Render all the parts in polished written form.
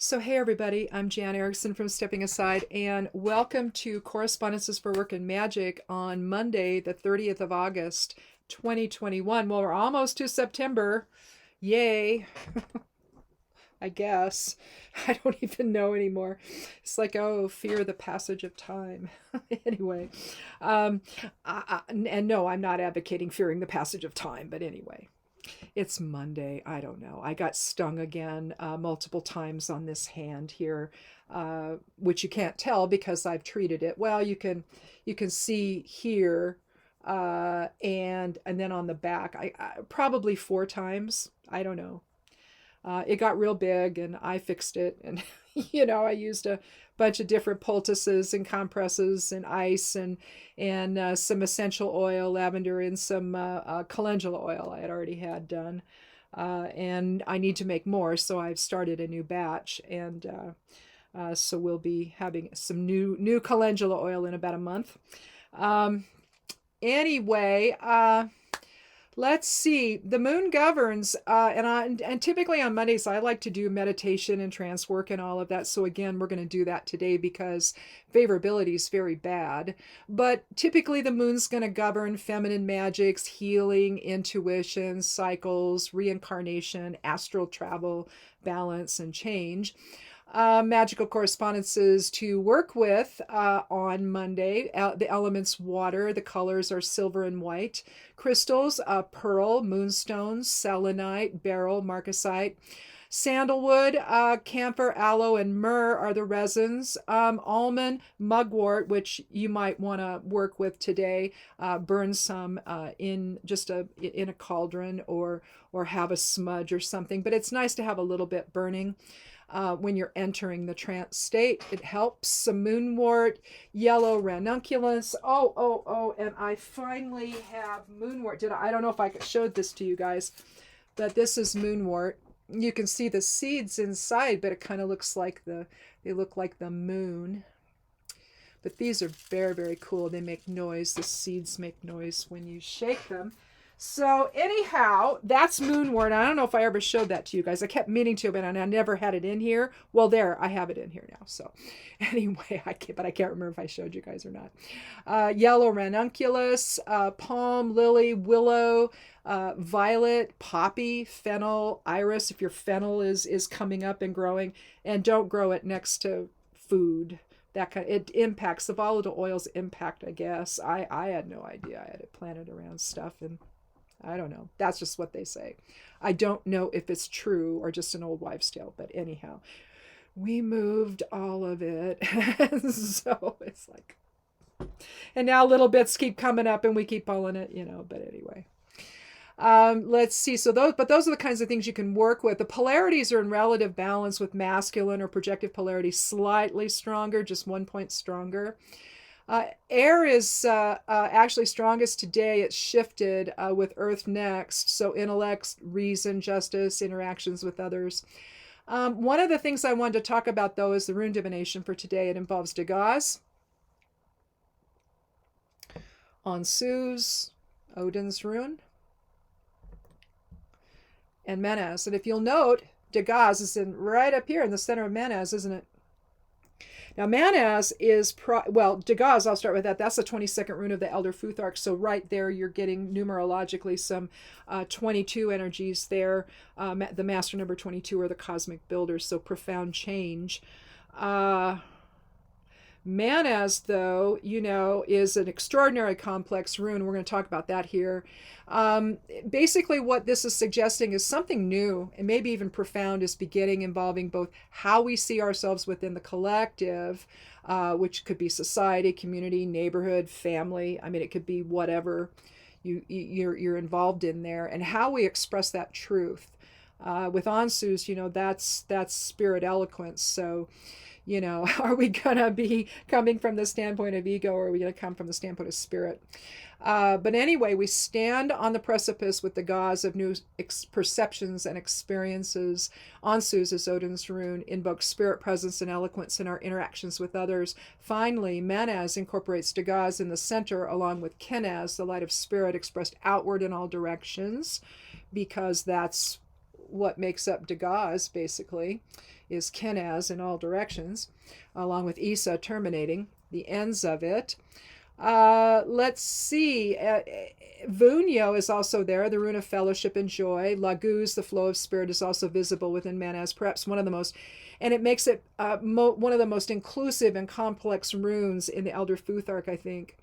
So, hey everybody, I'm Jan Erickson from Stepping Aside, and welcome to Correspondences for Work and Magic on Monday, the 30th of August, 2021. Well, we're almost to September. Yay, I guess. I don't even know anymore. It's like, oh, fear the passage of time. Anyway, um, and no, I'm not advocating fearing the passage of time, but anyway. It's Monday. I don't know. I got stung again multiple times on this hand here, which you can't tell because I've treated it. Well, you can see here, and then on the back, I probably four times. I don't know. It got real big, and I fixed it, and I used a bunch of different poultices and compresses and ice and some essential oil, lavender, and some calendula oil I had already had done. And I need to make more, so I've started a new batch, and so we'll be having some new calendula oil in about a month. Um, anyway, let's see. The moon governs, and typically on Mondays I like to do meditation and trance work and all of that. So again, we're going to do that today because favorability is very bad. But typically the moon's going to govern feminine magics, healing, intuition, cycles, reincarnation, astral travel, balance, and change. Magical correspondences to work with on Monday. The elements water, the colors are silver and white. Crystals, pearl, moonstones, selenite, beryl, marcasite. Sandalwood, camphor, aloe, and myrrh are the resins. Almond, mugwort, which you might want to work with today. Burn some in a cauldron or have a smudge or something. But it's nice to have a little bit burning. When you're entering the trance state. It helps. Some moonwort, yellow ranunculus. Oh, and I finally have moonwort. I don't know if I showed this to you guys, but this is moonwort. You can see the seeds inside, but it kind of they look like the moon. But these are very, very cool. They make noise. The seeds make noise when you shake them. So anyhow, that's moonwort. I don't know if I ever showed that to you guys. I kept meaning to, but I never had it in here. Well, there, I have it in here now. So anyway, I can't remember if I showed you guys or not. Yellow ranunculus, palm, lily, willow, violet, poppy, fennel, iris. If your fennel is coming up and growing, and don't grow it next to food. It impacts the volatile oils impact, I guess. I had no idea. I had it planted around stuff, and I don't know. That's just what they say. I don't know if it's true or just an old wives' tale, but anyhow, we moved all of it. So it's like, and now little bits keep coming up and we keep pulling it, but anyway. Let's see. So those are the kinds of things you can work with. The polarities are in relative balance with masculine or projective polarity slightly stronger, just 1 point stronger. Air is actually strongest today. It's shifted with Earth next. So intellect, reason, justice, interactions with others. One of the things I wanted to talk about, though, is the rune divination for today. It involves Dagaz, Ansu's, Odin's rune, and Manaz. And if you'll note, Dagaz is right up here in the center of Manaz, isn't it? Now, Manaz is, Dagaz, I'll start with that. That's the 22nd rune of the Elder Futhark. So right there, you're getting numerologically some 22 energies there. The master number 22 are the cosmic builders, so profound change. Manaz, though, is an extraordinary complex rune. We're going to talk about that here. Basically, what this is suggesting is something new and maybe even profound is beginning, involving both how we see ourselves within the collective, which could be society, community, neighborhood, family. I mean, it could be whatever you're involved in there, and how we express that truth. With Ansu's, that's spirit eloquence. So, are we going to be coming from the standpoint of ego, or are we going to come from the standpoint of spirit? But anyway, we stand on the precipice with the gauze of new perceptions and experiences. Ansu's, is Odin's rune, invokes spirit presence and eloquence in our interactions with others. Finally, Manaz incorporates Dagaz in the center, along with Kenaz, the light of spirit expressed outward in all directions, because that's what makes up Dagaz, basically, is Kenaz in all directions, along with Isa terminating the ends of it. Let's see. Vunyo is also there, the rune of fellowship and joy. Laguz, the flow of spirit, is also visible within Manaz, perhaps one of the most, and it makes it one of the most inclusive and complex runes in the Elder Futhark, I think.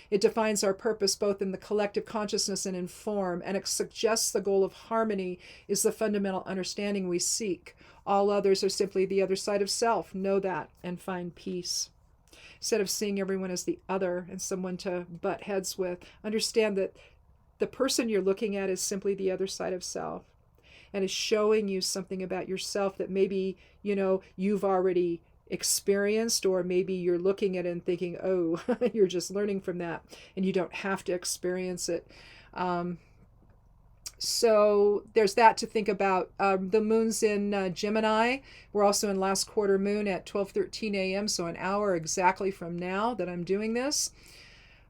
It defines our purpose both in the collective consciousness and in form, and it suggests the goal of harmony is the fundamental understanding we seek. All others are simply the other side of self. Know that and find peace. Instead of seeing everyone as the other and someone to butt heads with, understand that the person you're looking at is simply the other side of self and is showing you something about yourself that maybe, you've already experienced, or maybe you're looking at it and thinking, oh, you're just learning from that and you don't have to experience it. So there's that to think about. The moon's in Gemini. We're also in last quarter moon at 12:13 a.m. So an hour exactly from now that I'm doing this.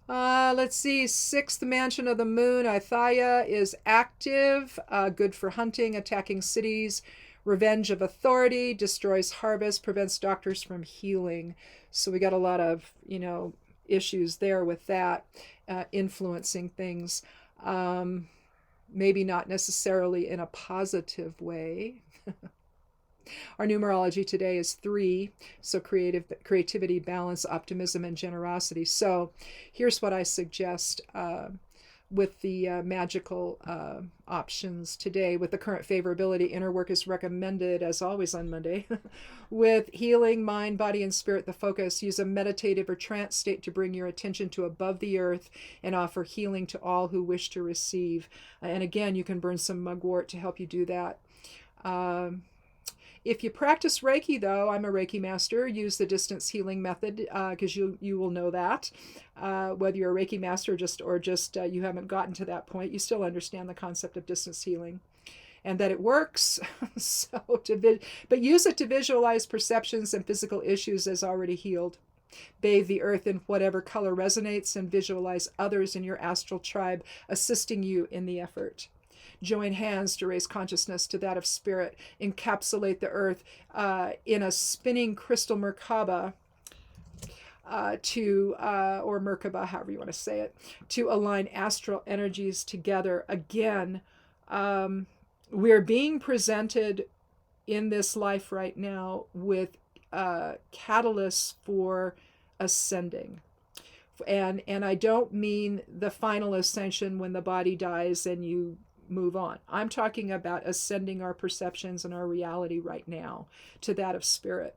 Let's see, 6th mansion of the moon, Aithaya, is active, good for hunting, attacking cities, revenge of authority, destroys harvest, prevents doctors from healing. So we got a lot of, issues there with that, influencing things. Maybe not necessarily in a positive way. Our numerology today is 3, so creativity, balance, optimism, and generosity. So here's what I suggest with the magical options today. With the current favorability, inner work is recommended, as always on Monday. With healing, mind, body, and spirit, the focus, use a meditative or trance state to bring your attention to above the earth and offer healing to all who wish to receive. And again, you can burn some mugwort to help you do that. If you practice Reiki, though, I'm a Reiki master, use the distance healing method, because you will know that. Whether you're a Reiki master or just you haven't gotten to that point, you still understand the concept of distance healing and that it works. But use it to visualize perceptions and physical issues as already healed. Bathe the earth in whatever color resonates and visualize others in your astral tribe assisting you in the effort. Join hands to raise consciousness to that of spirit. Encapsulate the earth in a spinning crystal Merkaba or Merkaba, however you want to say it, to align astral energies together. Again, we're being presented in this life right now with catalysts for ascending. And I don't mean the final ascension when the body dies and you move on. I'm talking about ascending our perceptions and our reality right now to that of spirit.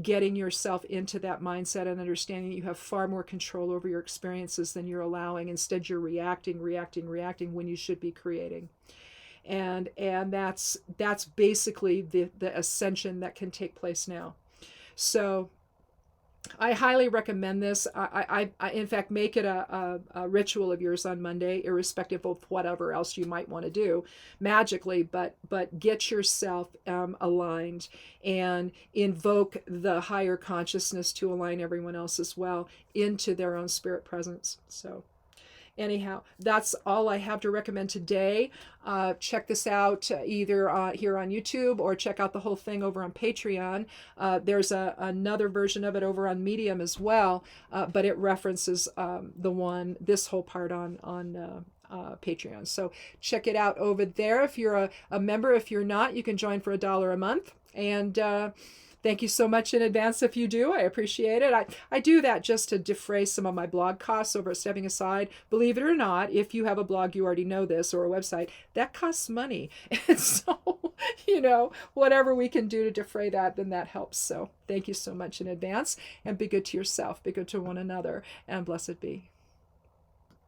Getting yourself into that mindset and understanding that you have far more control over your experiences than you're allowing. Instead, you're reacting when you should be creating. And that's basically the ascension that can take place now. So I highly recommend this. I in fact, make it a ritual of yours on Monday, irrespective of whatever else you might want to do magically, but get yourself aligned and invoke the higher consciousness to align everyone else as well into their own spirit presence. So anyhow, that's all I have to recommend today. Check this out either here on YouTube or check out the whole thing over on Patreon. There's another version of it over on Medium as well, but it references this whole part on Patreon. So check it out over there. If you're a member, if you're not, you can join for $1 a month. And thank you so much in advance if you do. I appreciate it. I do that just to defray some of my blog costs over at Stepping Aside. Believe it or not, if you have a blog, you already know this, or a website, that costs money. And so, whatever we can do to defray that, then that helps. So thank you so much in advance, and be good to yourself, be good to one another, and blessed be.